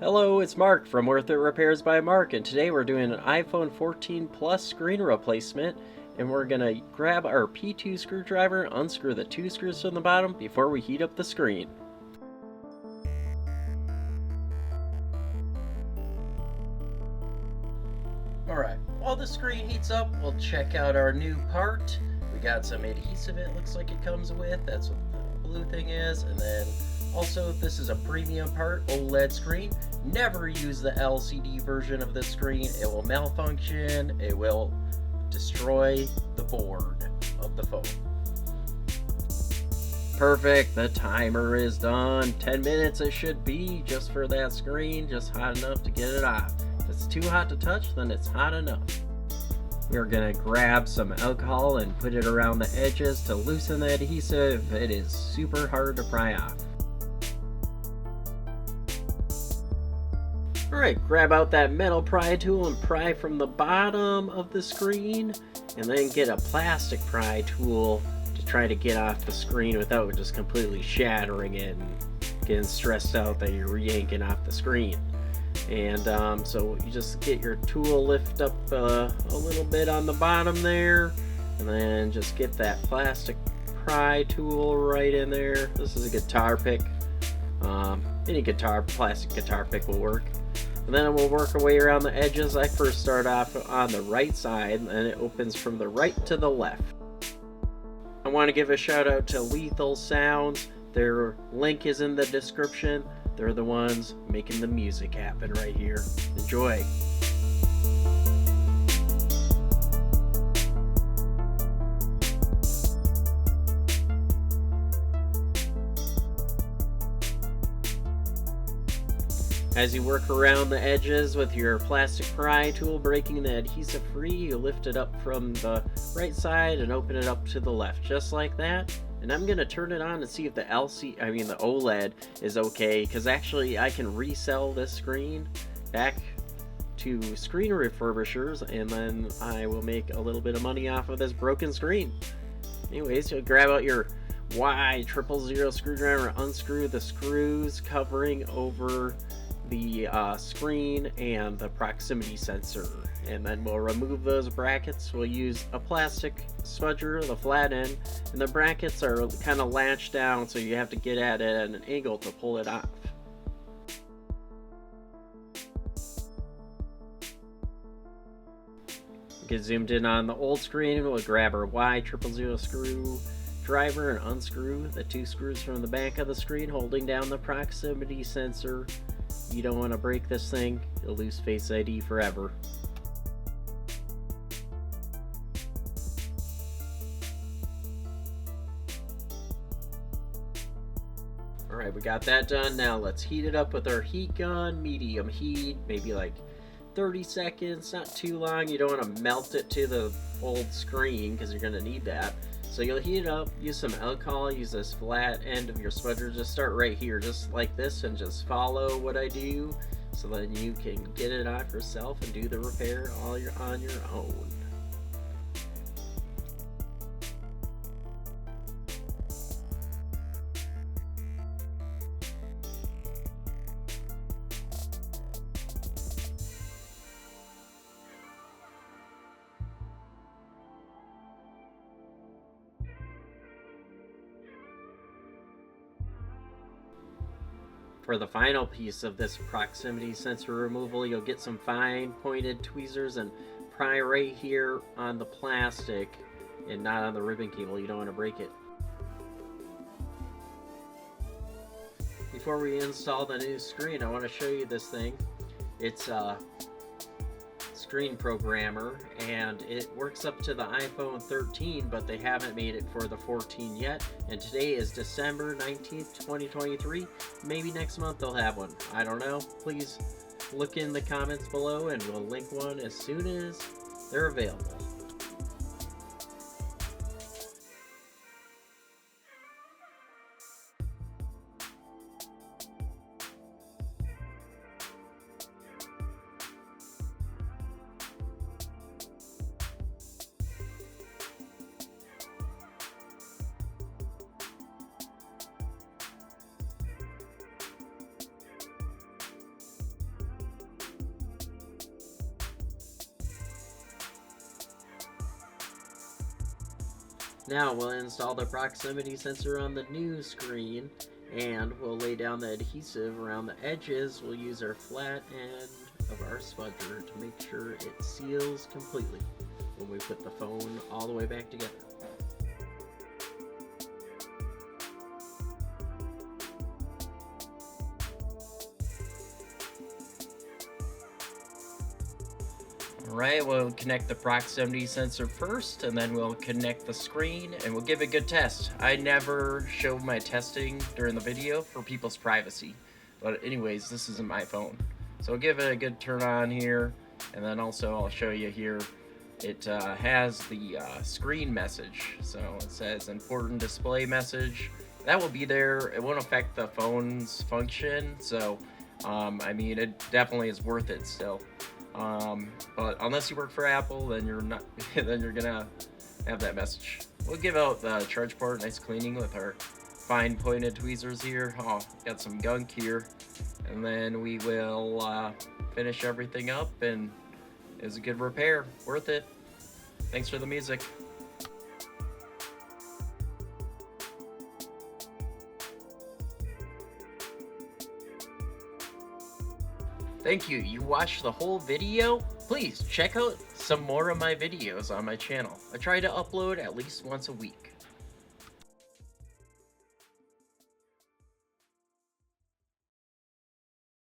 Hello, it's Mark from Worth It Repairs by Mark, and today we're doing an iPhone 14 Plus screen replacement, and we're going to grab our P2 screwdriver, unscrew the two screws from the bottom before we heat up the screen. Alright, while the screen heats up, we'll check out our new part. We got some adhesive it looks like it comes with, that's what the blue thing is, and then also this is a premium part, OLED screen. Never use the LCD version of this screen, it will malfunction, it will destroy the board of the phone. Perfect, the timer is done. 10 minutes it should be just for that screen, just hot enough to get it off. If it's too hot to touch, then it's hot enough. We're gonna grab some alcohol and put it around the edges to loosen the adhesive. It is super hard to pry off. Alright, grab out that metal pry tool and pry from the bottom of the screen, and then get a plastic pry tool to try to get off the screen without just completely shattering it and getting stressed out that you're yanking off the screen. And so you just get your tool, lift up a little bit on the bottom there, and then just get that plastic pry tool right in there. This is a guitar pick. Any plastic guitar pick will work. And then we'll work our way around the edges. I first start off on the right side, and it opens from the right to the left. I want to give a shout out to LealthSounds. Their link is in the description. They're the ones making the music happen right here. Enjoy. As you work around the edges with your plastic pry tool, breaking the adhesive free, you lift it up from the right side and open it up to the left, just like that. And I'm gonna turn it on and see if the OLED is okay, because actually I can resell this screen back to screen refurbishers, and then I will make a little bit of money off of this broken screen. Anyways, you'll grab out your Y000 screwdriver, unscrew the screws covering over the screen and the proximity sensor, and then we'll remove those brackets. We'll use a plastic spudger, the flat end, and the brackets are kind of latched down, so you have to get at it at an angle to pull it off. Get zoomed in on the old screen. We'll grab our Y000 screwdriver and unscrew the two screws from the back of the screen, holding down the proximity sensor. You don't want to break this thing, you'll lose Face ID forever. Alright, we got that done. Now let's heat it up with our heat gun, medium heat, maybe like 30 seconds, not too long. You don't want to melt it to the old screen because you're going to need that. So you'll heat it up, use some alcohol, use this flat end of your spudger, just start right here, just like this, and just follow what I do, so then you can get it off yourself and do the repair on your own. For the final piece of this proximity sensor removal, you'll get some fine pointed tweezers and pry right here on the plastic and not on the ribbon cable. You don't want to break it. Before we install the new screen, I want to show you this thing. It's a screen programmer, and it works up to the iPhone 13, but they haven't made it for the 14 yet. And today is December 19th, 2023. Maybe next month they'll have one. I don't know. Please look in the comments below and we'll link one as soon as they're available. Now we'll install the proximity sensor on the new screen, and we'll lay down the adhesive around the edges. We'll use our flat end of our spudger to make sure it seals completely when we put the phone all the way back together. Alright, we'll connect the proximity sensor first, and then we'll connect the screen, and we'll give it a good test. I never show my testing during the video for people's privacy, but anyways, this isn't my phone. So we'll give it a good turn on here, and then also I'll show you here, it has the screen message. So it says important display message. That will be there. It won't affect the phone's function, so I mean, it definitely is worth it still. But unless you work for Apple, then you're not. Then you're gonna have that message. We'll give out the charge port, nice cleaning with our fine pointed tweezers here. Oh, got some gunk here, and then we will finish everything up, and it was a good repair, worth it. Thanks for the music. Thank you. You watched the whole video? Please check out some more of my videos on my channel. I try to upload at least once a week.